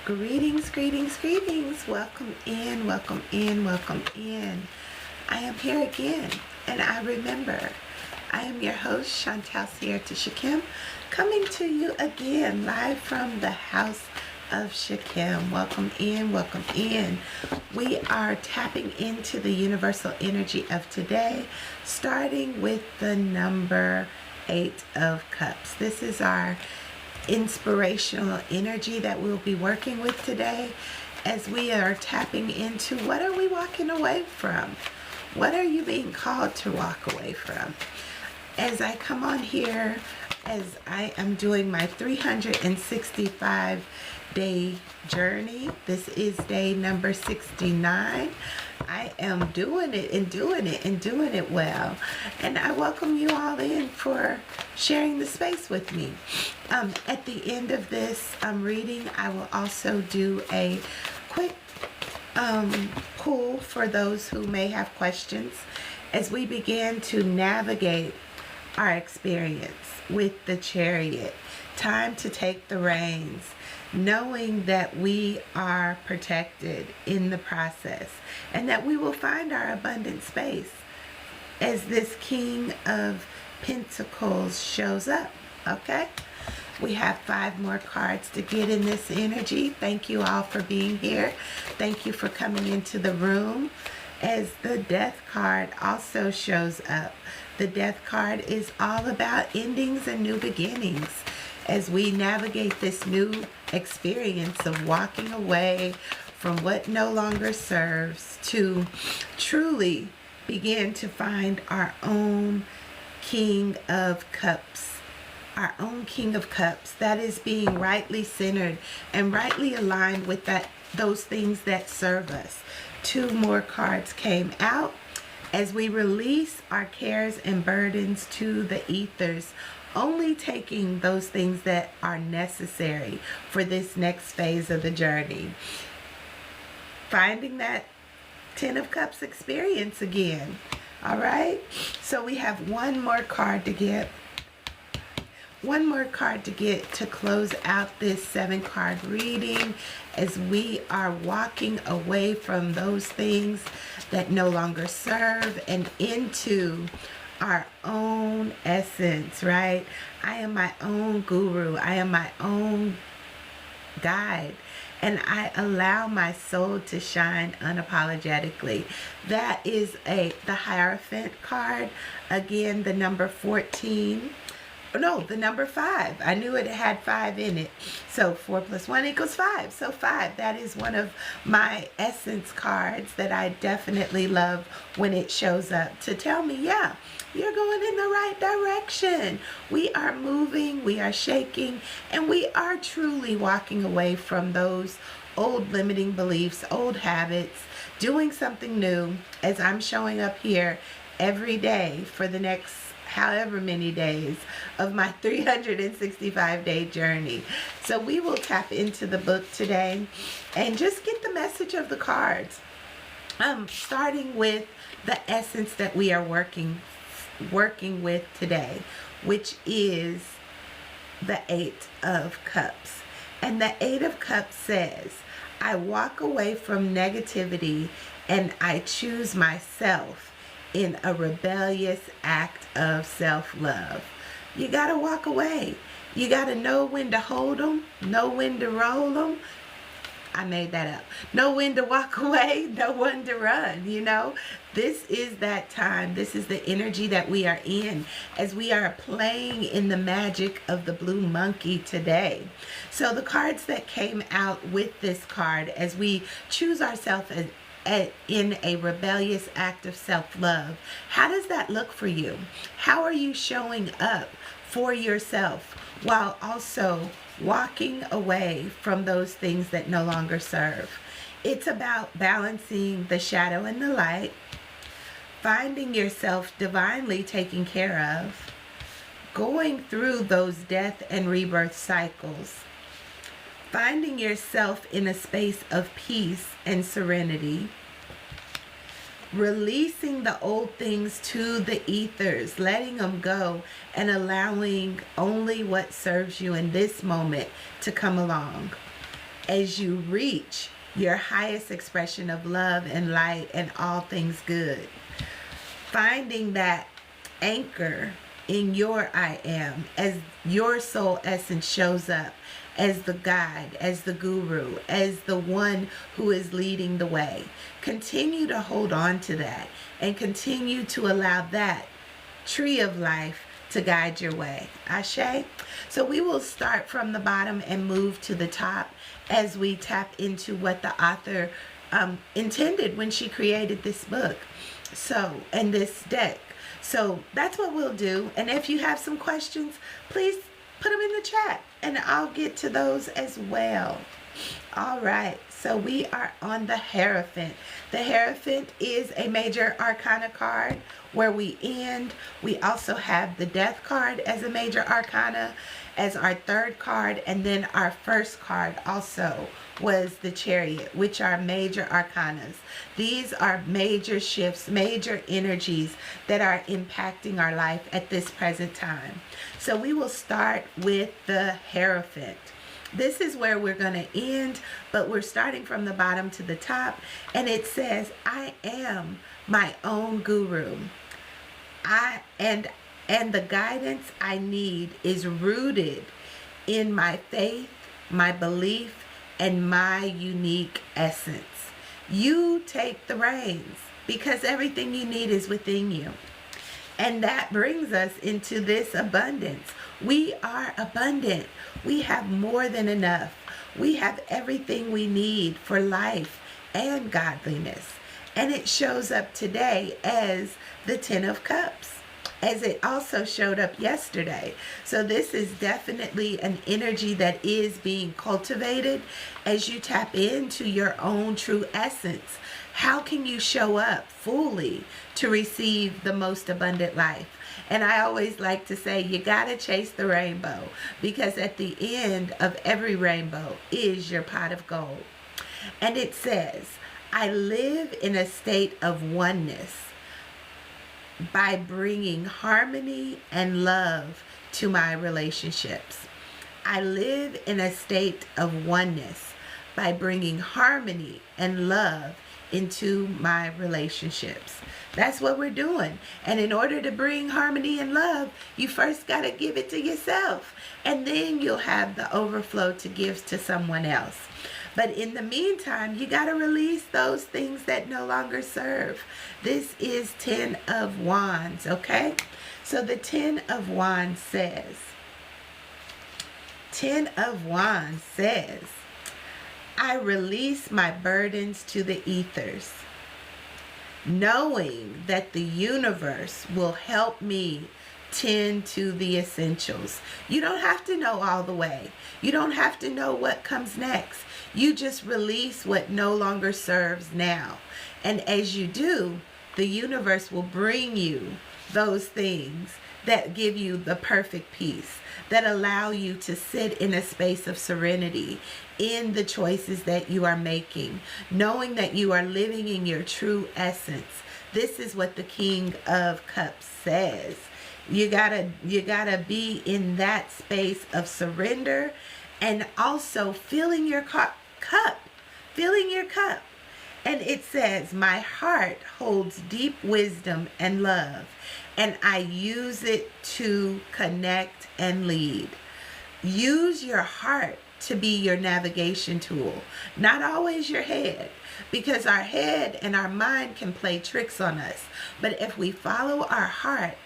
Greetings, greetings, greetings. Welcome in, welcome in, welcome in. I am here again, and I remember I am your host, Chantel Sierra Shakim, coming to you again live from the house of Shakim. Welcome in, welcome in. We are tapping into the universal energy of today, starting with the number 8 of Cups. This is our inspirational energy that we'll be working with today as we are tapping into what are we walking away from? What are you being called to walk away from? As I come on here, as I am doing my 365 day journey, this is day number 69. I am doing it and doing it and doing it well. And I welcome you all in for sharing the space with me. At the end of this reading, I will also do a quick poll for those who may have questions as we begin to navigate our experience with the Chariot. Time to take the reins, knowing that we are protected in the process and that we will find our abundant space as this King of Pentacles shows up. Okay? We have 5 more cards to get in this energy. Thank you all for being here. Thank you for coming into the room. As the Death card also shows up. The Death card is all about endings and new beginnings as we navigate this new experience of walking away from what no longer serves to truly begin to find our own King of Cups. Our own King of Cups that is being rightly centered and rightly aligned with those things that serve us. 2 more cards came out as we release our cares and burdens to the ethers, only taking those things that are necessary for this next phase of the journey. Finding that 10 of Cups experience again. All right, so we have one more card to get. One more card to get to close out this 7-card reading as we are walking away from those things that no longer serve and into our own essence, right? I am my own guru. I am my own guide. And I allow my soul to shine unapologetically. That is the Hierophant card. Again, the number 14. No, the number 5. I knew it had 5 in it. So 4 plus 1 equals 5. So 5. That is one of my essence cards that I definitely love when it shows up to tell me, yeah, you're going in the right direction. We are moving, we are shaking, and we are truly walking away from those old limiting beliefs, old habits, doing something new as I'm showing up here every day for the next however many days of my 365 day journey. So we will tap into the book today and just get the message of the cards. Starting with the essence that we are working with today, which is the 8 of Cups. And the 8 of Cups says, I walk away from negativity and I choose myself in a rebellious act of self-love. You got to walk away. You got to know when to hold them, know when to roll them. I made that up. Know when to walk away, know when to run, you know. This is that time. This is the energy that we are in as we are playing in the magic of the blue monkey today. So the cards that came out with this card as we choose ourselves in a rebellious act of self-love. How does that look for you? How are you showing up for yourself while also walking away from those things that no longer serve? It's about balancing the shadow and the light, finding yourself divinely taken care of, going through those death and rebirth cycles, finding yourself in a space of peace and serenity, releasing the old things to the ethers, letting them go and allowing only what serves you in this moment to come along. as you reach your highest expression of love and light and all things good. Finding that anchor in your I am as your soul essence shows up as the guide, as the guru, as the one who is leading the way. Continue to hold on to that and continue to allow that tree of life to guide your way. Ashe? So we will start from the bottom and move to the top as we tap into what the author intended when she created this book. So, and this deck. So that's what we'll do. And if you have some questions, please put them in the chat and I'll get to those as well. All right. So we are on the Hierophant. The Hierophant is a major arcana card where we end. We also have the Death card as a major arcana as our third card, and then our first card also was the Chariot, which are major arcanas. These are major shifts, major energies that are impacting our life at this present time. So we will start with the Hierophant. This is where we're going to end, but we're starting from the bottom to the top, and it says, I am my own guru. And the guidance I need is rooted in my faith, my belief, and my unique essence. You take the reins because everything you need is within you. And that brings us into this abundance. We are abundant. We have more than enough. We have everything we need for life and godliness. And it shows up today as the Ten of Cups, as it also showed up yesterday. So this is definitely an energy that is being cultivated as you tap into your own true essence. How can you show up fully to receive the most abundant life? And I always like to say, you gotta chase the rainbow, because at the end of every rainbow is your pot of gold. And it says, I live in a state of oneness by bringing harmony and love to my relationships. I live in a state of oneness by bringing harmony and love into my relationships. That's what we're doing. And in order to bring harmony and love, you first got to give it to yourself. And then you'll have the overflow to give to someone else. But in the meantime, you got to release those things that no longer serve. This is 10 of Wands, okay? So the 10 of Wands says, 10 of Wands says, I release my burdens to the ethers, knowing that the universe will help me tend to the essentials. You don't have to know all the way. You don't have to know what comes next. You just release what no longer serves now. And as you do, the universe will bring you those things that give you the perfect peace, that allow you to sit in a space of serenity in the choices that you are making, knowing that you are living in your true essence. This is what the King of Cups says. You gotta be in that space of surrender, and also filling your cup, filling your cup. And it says, my heart holds deep wisdom and love, and I use it to connect and lead. Use your heart to be your navigation tool, not always your head, because our head and our mind can play tricks on us. But if we follow our heart,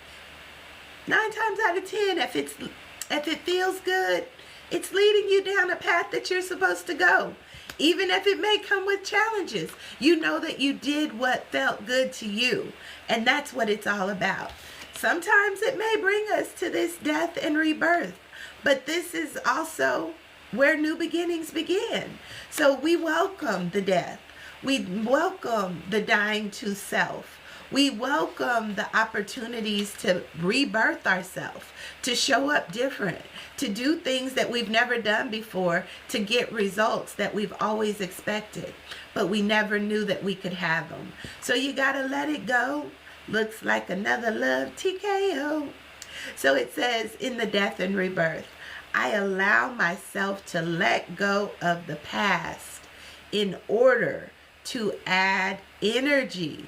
9 times out of 10, if it feels good, it's leading you down a path that you're supposed to go. Even if it may come with challenges, you know that you did what felt good to you. And that's what it's all about. Sometimes it may bring us to this death and rebirth, but this is also where new beginnings begin. So we welcome the death. We welcome the dying to self. We welcome the opportunities to rebirth ourselves, to show up different, to do things that we've never done before, to get results that we've always expected, but we never knew that we could have them. So you got to let it go. Looks like another love TKO. So it says in the death and rebirth, I allow myself to let go of the past in order to add energy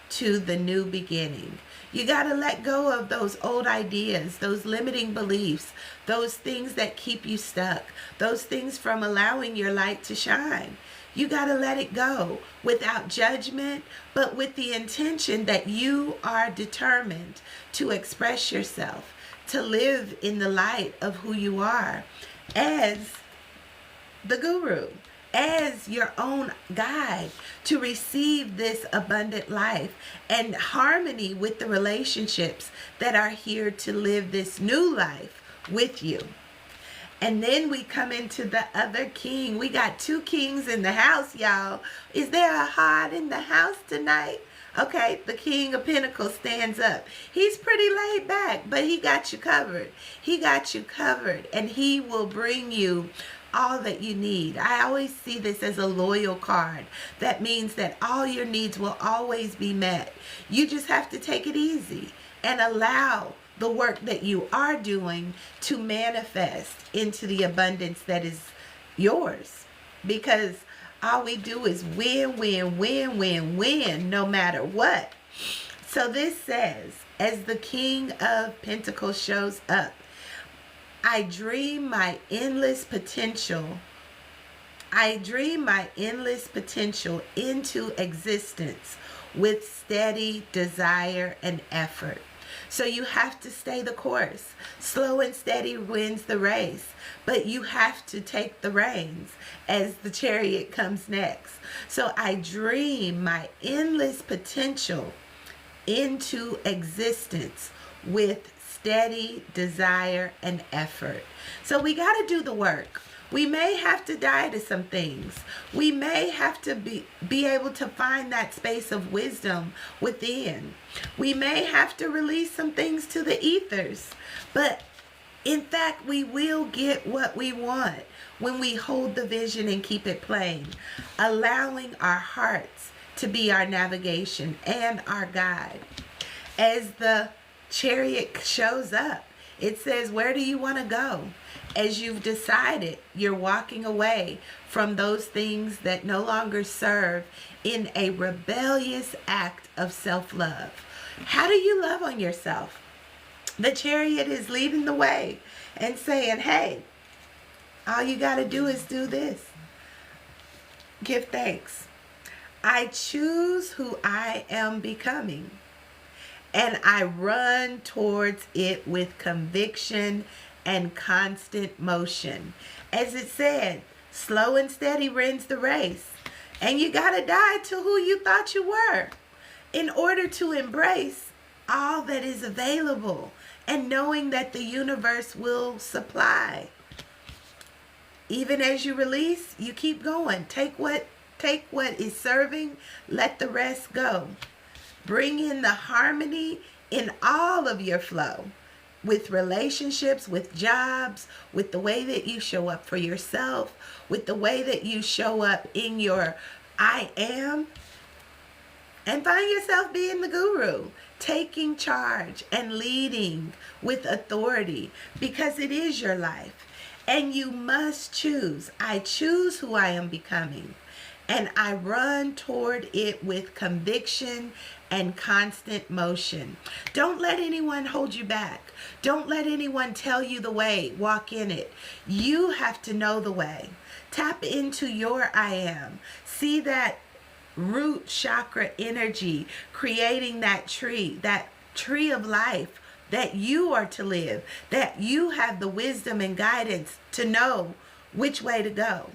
to the new beginning. You got to let go of those old ideas, those limiting beliefs, those things that keep you stuck, those things from allowing your light to shine. You got to let it go without judgment, but with the intention that you are determined to express yourself, to live in the light of who you are as the guru, as your own guide, to receive this abundant life and harmony with the relationships that are here to live this new life with you. And then we come into the other king. We got two kings in the house, y'all. Is there a heart in the house tonight? Okay, the King of Pentacles stands up. He's pretty laid back, but he got you covered. He got you covered, and he will bring you all that you need. I always see this as a loyal card. That means that all your needs will always be met. You just have to take it easy and allow the work that you are doing to manifest into the abundance that is yours. Because all we do is win, win, win, win, win, no matter what. So this says, as the King of Pentacles shows up, I dream my endless potential. I dream my endless potential into existence with steady desire and effort. So you have to stay the course. Slow and steady wins the race. But you have to take the reins as the Chariot comes next. So I dream my endless potential into existence with steady desire and effort. So we got to do the work. We may have to die to some things. We may have to be able to find that space of wisdom within. We may have to release some things to the ethers. But in fact, we will get what we want when we hold the vision and keep it plain, allowing our hearts to be our navigation and our guide. As the Chariot shows up, it says, where do you want to go? As you've decided, you're walking away from those things that no longer serve in a rebellious act of self-love. How do you love on yourself? The Chariot is leading the way and saying, hey, all you got to do is do this. Give thanks. I choose who I am becoming, and I run towards it with conviction and constant motion. As it said, slow and steady wins the race. And you got to die to who you thought you were in order to embrace all that is available and knowing that the universe will supply. Even as you release, you keep going. Take what is serving, let the rest go. Bring in the harmony in all of your flow. With relationships, with jobs, with the way that you show up for yourself, with the way that you show up in your I am. And find yourself being the guru, taking charge and leading with authority, because it is your life. And you must choose. I choose who I am becoming, and I run toward it with conviction and constant motion. Don't let anyone hold you back. Don't let anyone tell you the way. Walk in it. You have to know the way. Tap into your I am. See that root chakra energy creating that tree of life that you are to live, that you have the wisdom and guidance to know which way to go.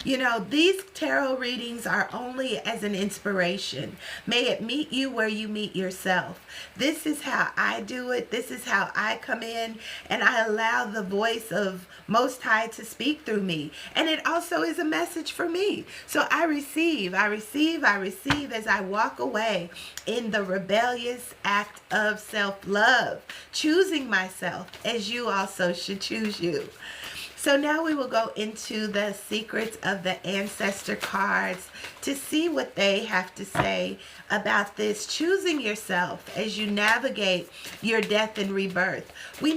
You know, these tarot readings are only as an inspiration. May it meet you where you meet yourself. This is how I do it. This is how I come in, and I allow the voice of Most High to speak through me. And it also is a message for me. So I receive as I walk away in the rebellious act of self-love, choosing myself as you also should choose you. So now we will go into the secrets of the ancestor cards to see what they have to say about this choosing yourself as you navigate your death and rebirth. We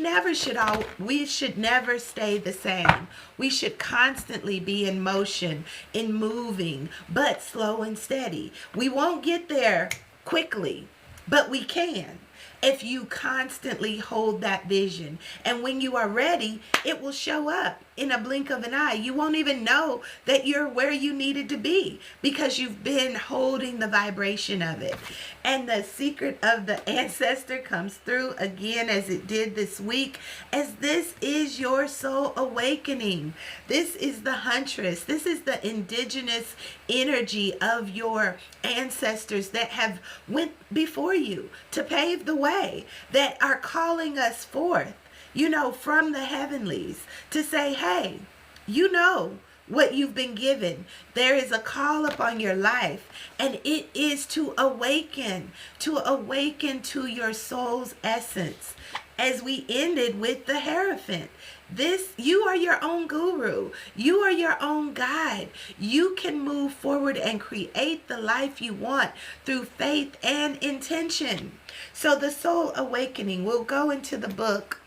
should never stay the same. We should constantly be in motion, in moving, but slow and steady. We won't get there quickly, but we can if you constantly hold that vision. And when you are ready, it will show up in a blink of an eye. You won't even know that you're where you needed to be because you've been holding the vibration of it. And the secret of the ancestor comes through again as it did this week, as this is your soul awakening. This is the huntress. This is the indigenous energy of your ancestors that have went before you to pave the way, that are calling us forth, from the heavenlies to say, hey, what you've been given. There is a call upon your life, and it is to awaken to your soul's essence. As we ended with the Hierophant, you are your own guru. You are your own guide. You can move forward and create the life you want through faith and intention. So the soul awakening, we'll go into the book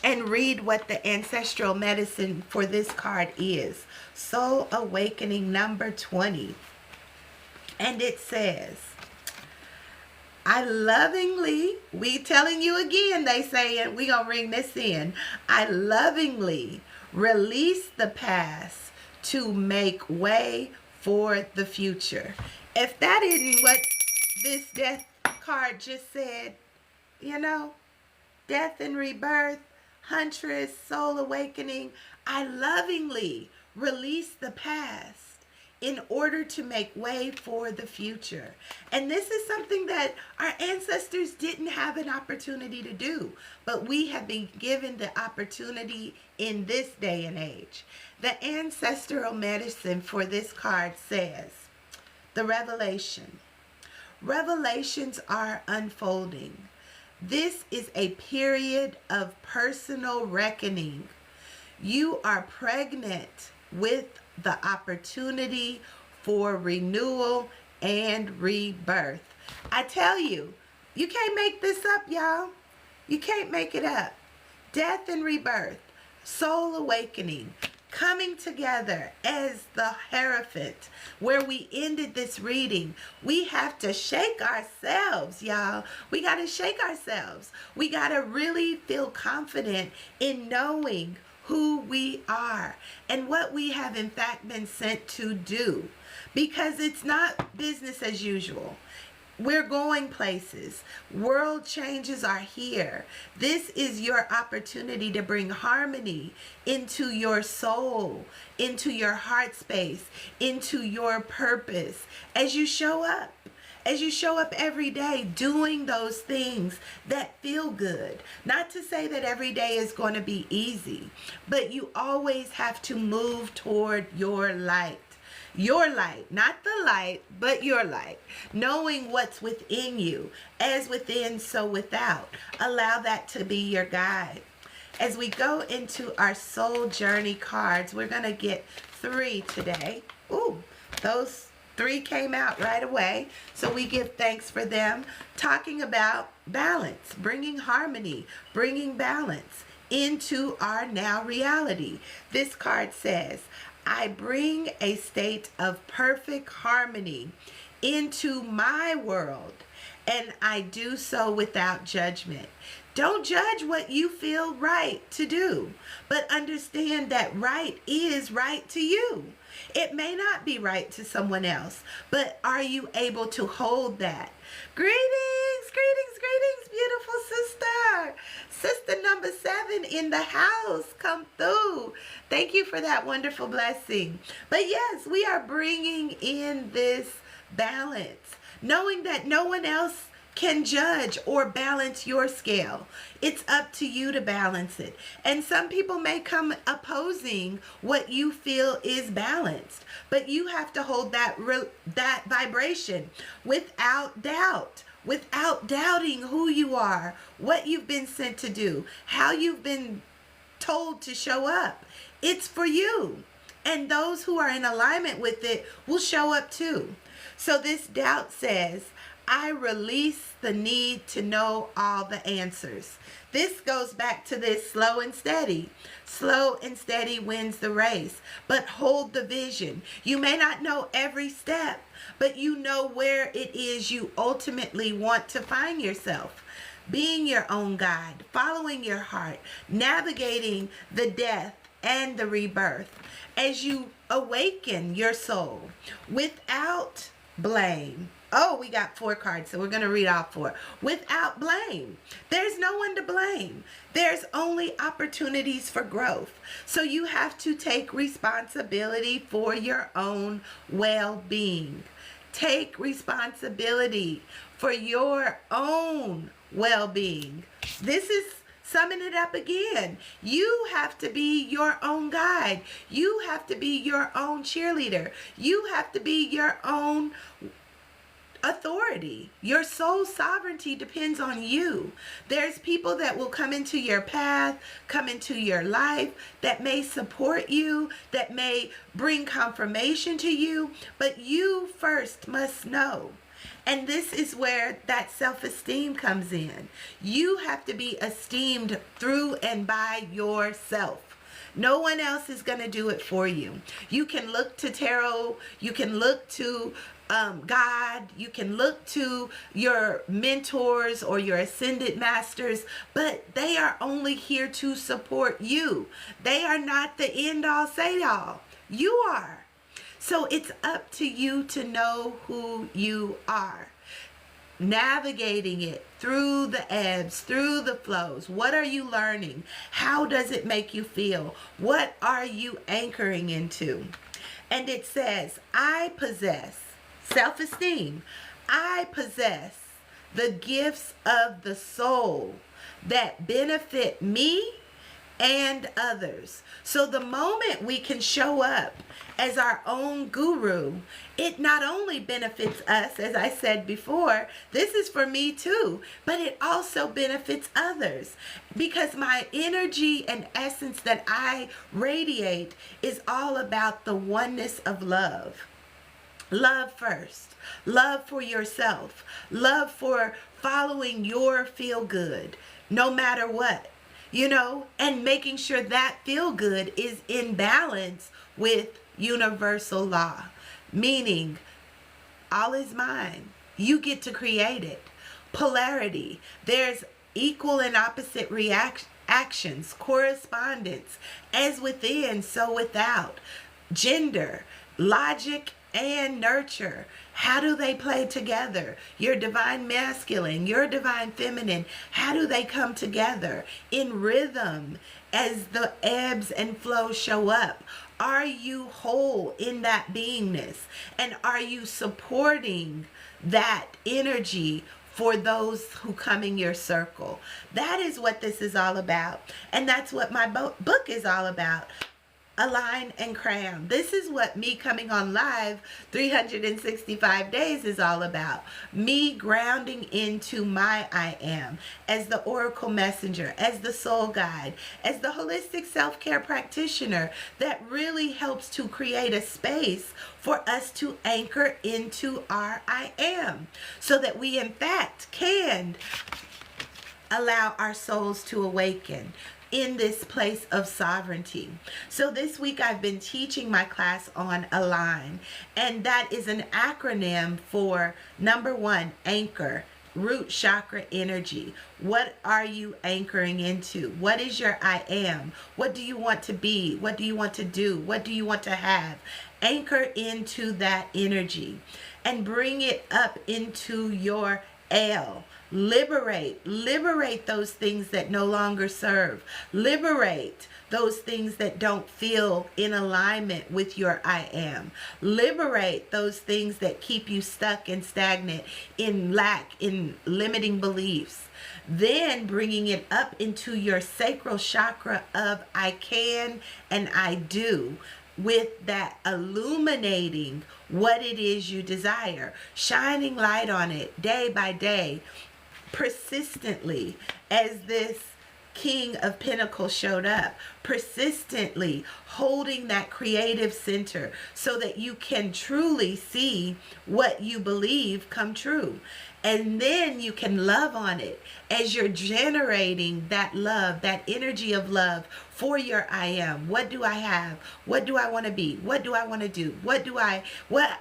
and read what the ancestral medicine for this card is. Soul awakening number 20. And it says, I lovingly, we telling you again, they saying, we gonna ring this in. I lovingly release the past to make way for the future. If that isn't what this death card just said, death and rebirth, huntress, soul awakening, I lovingly release the past in order to make way for the future. And this is something that our ancestors didn't have an opportunity to do, but we have been given the opportunity in this day and age. The ancestral medicine for this card says, the revelation. Revelations are unfolding. This is a period of personal reckoning. You are pregnant with the opportunity for renewal and rebirth. I tell you, you can't make this up, y'all. You can't make it up. Death and rebirth, soul awakening, coming together as the Hierophant. Where we ended this reading, we have to shake ourselves, y'all. We got to shake ourselves. We got to really feel confident in knowing who we are and what we have in fact been sent to do, because it's not business as usual. We're going places. World changes are here. This is your opportunity to bring harmony into your soul, into your heart space, into your purpose as you show up. As you show up every day doing those things that feel good. Not to say that every day is going to be easy, but you always have to move toward your light. Your light, not the light, but your light. Knowing what's within you, as within, so without. Allow that to be your guide. As we go into our soul journey cards, we're going to get 3 today. Ooh, those 3 came out right away, so we give thanks for them. Talking about balance, bringing harmony, bringing balance into our now reality. This card says, I bring a state of perfect harmony into my world, and I do so without judgment. Don't judge what you feel right to do, but understand that right is right to you. It may not be right to someone else, but are you able to hold that? Greetings, greetings, greetings, beautiful sister. Sister number 7 in the house, come through. Thank you for that wonderful blessing. But yes, we are bringing in this balance, knowing that no one else can judge or balance your scale. It's up to you to balance it. And some people may come opposing what you feel is balanced, but you have to hold that vibration without doubt, without doubting who you are, what you've been sent to do, how you've been told to show up. It's for you. And those who are in alignment with it will show up too. So this doubt says, I release the need to know all the answers. This goes back to this slow and steady. Slow and steady wins the race, but hold the vision. You may not know every step, but you know where it is you ultimately want to find yourself. Being your own guide, following your heart, navigating the death and the rebirth as you awaken your soul without blame. Oh, we got 4 cards, so we're going to read all 4. Without blame. There's no one to blame. There's only opportunities for growth. So you have to take responsibility for your own well-being. Take responsibility for your own well-being. This is summing it up again. You have to be your own guide. You have to be your own cheerleader. You have to be your own authority. Your soul sovereignty depends on you. There's people that will come into your path, come into your life, that may support you, that may bring confirmation to you, but you first must know. And this is where that self-esteem comes in. You have to be esteemed through and by yourself. No one else is going to do it for you. You can look to tarot. You can look to God. You can look to your mentors or your ascended masters, but they are only here to support you. They are not the end all say all. You are. So it's up to you to know who you are. Navigating it through the ebbs, through the flows. What are you learning? How does it make you feel? What are you anchoring into? And it says, I possess self-esteem. I possess the gifts of the soul that benefit me and others. So the moment we can show up as our own guru, it not only benefits us, as I said before, this is for me too, but it also benefits others, because my energy and essence that I radiate is all about the oneness of love. Love first. Love for yourself. Love for following your feel good, no matter what. And making sure that feel good is in balance with universal law, meaning all is mine. You get to create it. Polarity. There's equal and opposite actions, correspondence, as within, so without. Gender, logic, and nurture. How do they play together? Your divine masculine, your divine feminine, how do they come together in rhythm as the ebbs and flows show up? Are you whole in that beingness? And are you supporting that energy for those who come in your circle? That is what this is all about. And that's what my book is all about. Align and crown. This is what me coming on live 365 days is all about. Me grounding into my I am as the oracle messenger, as the soul guide, as the holistic self-care practitioner that really helps to create a space for us to anchor into our I am, so that we in fact can allow our souls to awaken in this place of sovereignty. So this week I've been teaching my class on align, and that is an acronym for number 1, anchor, root chakra energy. What are you anchoring into? What is your I am? What do you want to be? What do you want to do? What do you want to have? Anchor into that energy and bring it up into your L. Liberate those things that no longer serve. Liberate those things that don't feel in alignment with your I am. Liberate those things that keep you stuck and stagnant in lack, in limiting beliefs. Then bringing it up into your sacral chakra of I can and I do, with that illuminating what it is you desire, shining light on it day by day, persistently, as this King of Pentacles showed up, persistently holding that creative center so that you can truly see what you believe come true. And then you can love on it as you're generating that love, that energy of love for your I am. What do I have? What do I want to be? What do I want to do? Why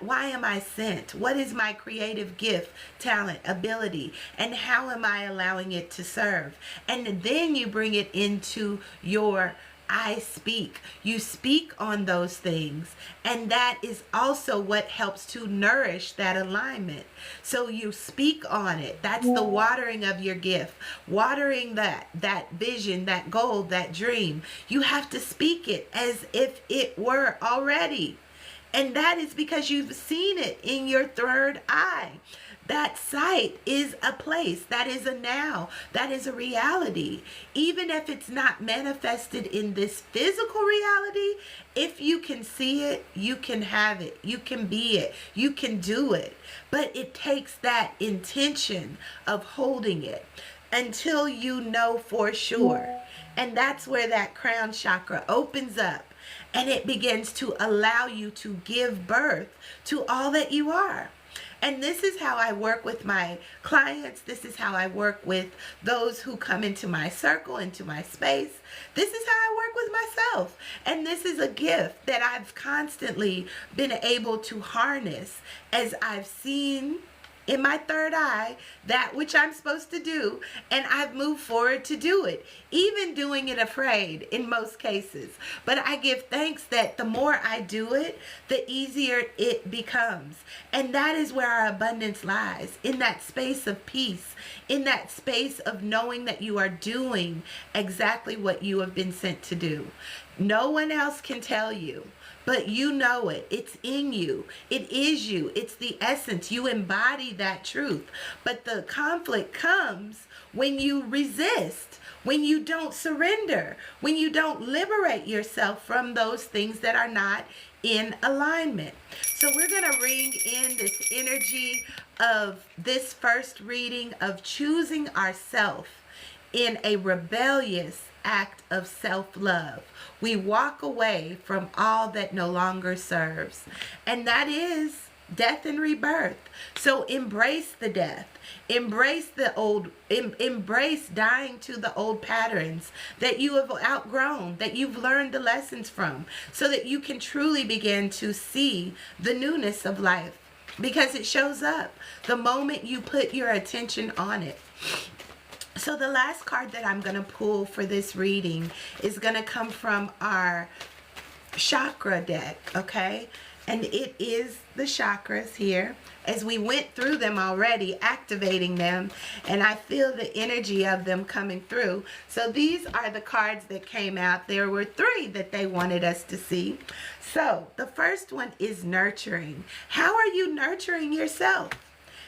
am I sent? What is my creative gift, talent, ability? And how am I allowing it to serve? And then you bring it into your I speak. You speak on those things. And that is also what helps to nourish that alignment. So you speak on it. That's the watering of your gift. Watering that vision, that goal, that dream. You have to speak it as if it were already. And that is because you've seen it in your third eye. That sight is a place, that is a now, that is a reality. Even if it's not manifested in this physical reality, if you can see it, you can have it, you can be it, you can do it. But it takes that intention of holding it until you know for sure. And that's where that crown chakra opens up. And it begins to allow you to give birth to all that you are. And this is how I work with my clients. This is how I work with those who come into my circle, into my space. This is how I work with myself. And this is a gift that I've constantly been able to harness as I've seen in my third eye that which I'm supposed to do, and I've moved forward to do it, even doing it afraid in most cases. But I give thanks that the more I do it, the easier it becomes. And that is where our abundance lies, in that space of peace, in that space of knowing that you are doing exactly what you have been sent to do. No one else can tell you, but you know it. It's in you. It is you. It's the essence. You embody that truth. But the conflict comes when you resist, when you don't surrender, when you don't liberate yourself from those things that are not in alignment. So we're going to ring in this energy of this first reading of choosing ourselves in a rebellious act of self-love. We walk away from all that no longer serves. And that is death and rebirth. So embrace the death. Embrace the old, embrace dying to the old patterns that you have outgrown, that you've learned the lessons from, so that you can truly begin to see the newness of life, because it shows up the moment you put your attention on it. So the last card that I'm going to pull for this reading is going to come from our chakra deck, okay? And it is the chakras here, as we went through them already, activating them, and I feel the energy of them coming through. So these are the cards that came out. There were 3 that they wanted us to see. So the first one is nurturing. How are you nurturing yourself?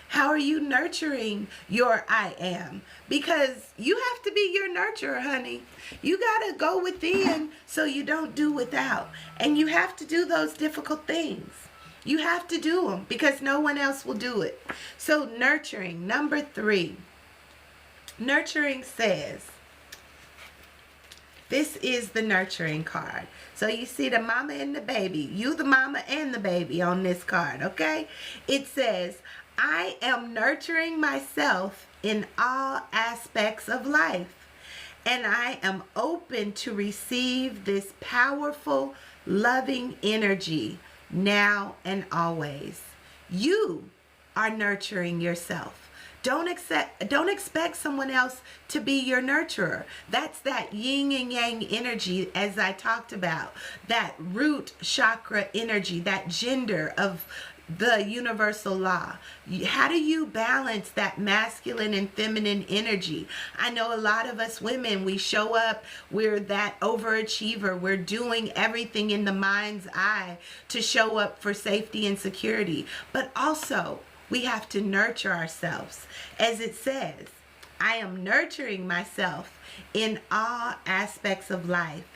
How are you nurturing your I am? Because you have to be your nurturer, honey. You got to go within so you don't do without. And you have to do those difficult things. You have to do them because no one else will do it. So nurturing, number 3. Nurturing says, this is the nurturing card. So you see the mama and the baby. You the mama and the baby on this card, okay? It says, I am nurturing myself in all aspects of life, and I am open to receive this powerful, loving energy now and always. You are nurturing yourself. Don't expect someone else to be your nurturer. That's that yin and yang energy, as I talked about, that root chakra energy, that gender of the universal law. How do you balance that masculine and feminine energy? I know a lot of us women, we show up, we're that overachiever. We're doing everything in the mind's eye to show up for safety and security. But also, we have to nurture ourselves. As it says, I am nurturing myself in all aspects of life,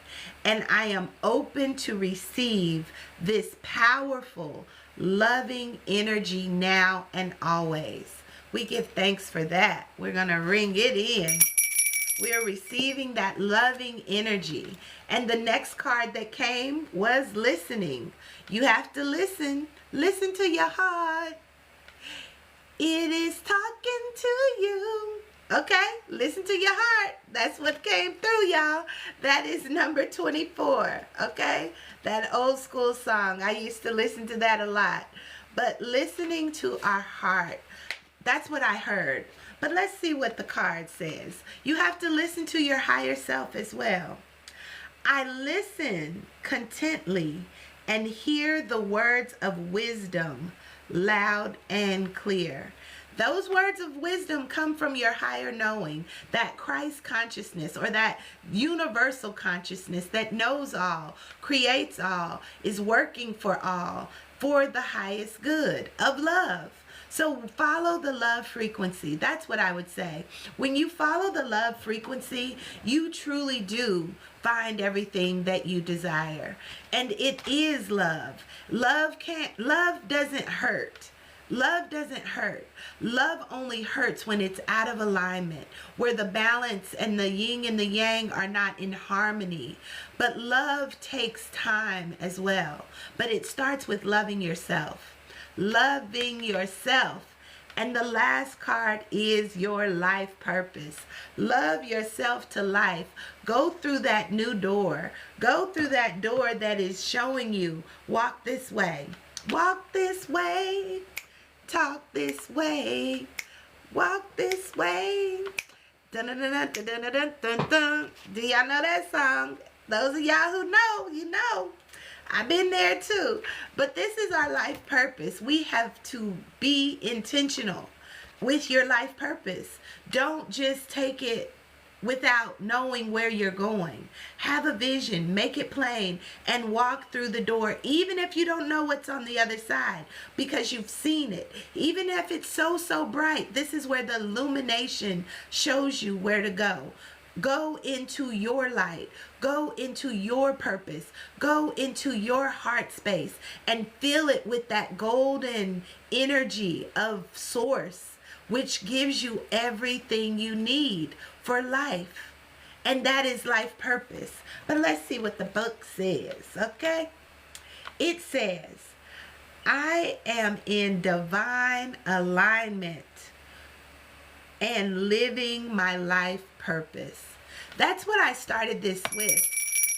and I am open to receive this powerful, loving energy now and always. We give thanks for that. We're going to ring it in. We are receiving that loving energy. And the next card that came was listening. You have to listen. Listen to your heart. It is talking to you. Okay? Listen to your heart. That's what came through, y'all. That is number 24. Okay? That old school song. I used to listen to that a lot. But listening to our heart. That's what I heard. But let's see what the card says. You have to listen to your higher self as well. I listen contently and hear the words of wisdom loud and clear. Those words of wisdom come from your higher knowing, that Christ consciousness, or that universal consciousness that knows all, creates all, is working for all, for the highest good of love. So follow the love frequency. That's what I would say. When you follow the love frequency, you truly do find everything that you desire. And it is love. Love doesn't hurt. Love doesn't hurt. Love only hurts when it's out of alignment, where the balance and the yin and the yang are not in harmony. But love takes time as well. But it starts with loving yourself. Loving yourself. And the last card is your life purpose. Love yourself to life. Go through that new door. Go through that door that is showing you, walk this way. Walk this way. Talk this way. Walk this way. Dun, dun, dun, dun, dun, dun, dun, dun. Do y'all know that song? Those of y'all who know, you know. I've been there too. But this is our life purpose. We have to be intentional with your life purpose. Don't just take it without knowing where you're going. Have a vision, make it plain, and walk through the door, even if you don't know what's on the other side, because you've seen it. Even if it's so bright, this is where the illumination shows you where to go. Go into your light. Go into your purpose. Go into your heart space and fill it with that golden energy of source, which gives you everything you need for life. And that is life purpose. But let's see what the book says, okay? It says, I am in divine alignment and living my life purpose. That's what I started this with.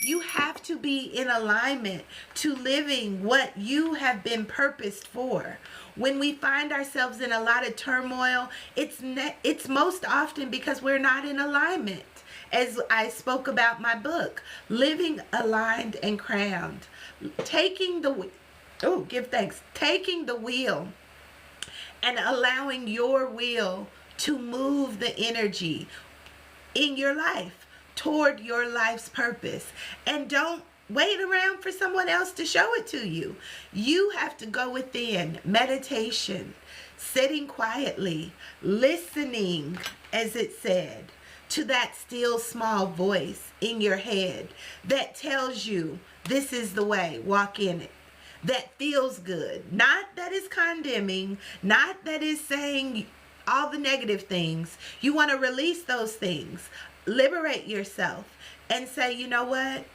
You have to be in alignment to living what you have been purposed for. When we find ourselves in a lot of turmoil, it's most often because we're not in alignment. As I spoke about my book, Living Aligned and Crowned. Taking the wheel and allowing your will to move the energy in your life toward your life's purpose. And don't wait around for someone else to show it to you. You have to go within. Meditation, sitting quietly, listening, as it said, to that still small voice in your head that tells you this is the way, walk in it. That feels good. Not that is condemning, not that is saying all the negative things. You want to release those things. Liberate yourself and say, you know what?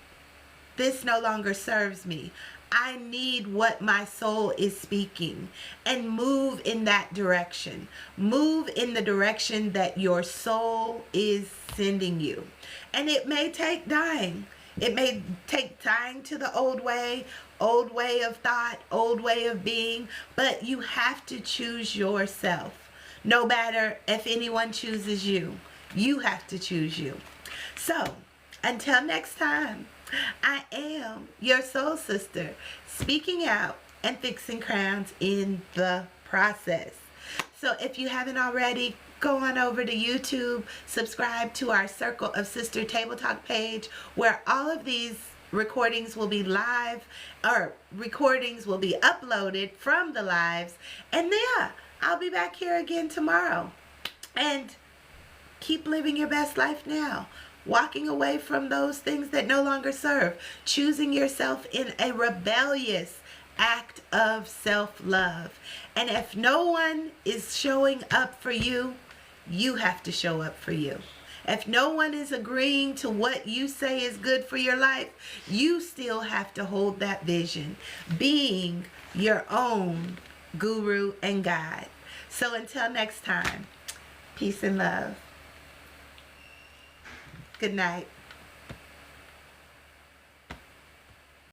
This no longer serves me. I need what my soul is speaking, and move in that direction. Move in the direction that your soul is sending you. And it may take dying. It may take dying to the old way of thought, old way of being, but you have to choose yourself. No matter if anyone chooses you, you have to choose you. So, until next time, I am your soul sister, speaking out and fixing crowns in the process. So if you haven't already, go on over to YouTube, subscribe to our Circle of Sister Table Talk page, where all of these recordings will be live, or recordings will be uploaded from the lives. And yeah, I'll be back here again tomorrow. And keep living your best life now. Walking away from those things that no longer serve. Choosing yourself in a rebellious act of self-love. And if no one is showing up for you, you have to show up for you. If no one is agreeing to what you say is good for your life, you still have to hold that vision, being your own guru and guide. So until next time, peace and love. Good night.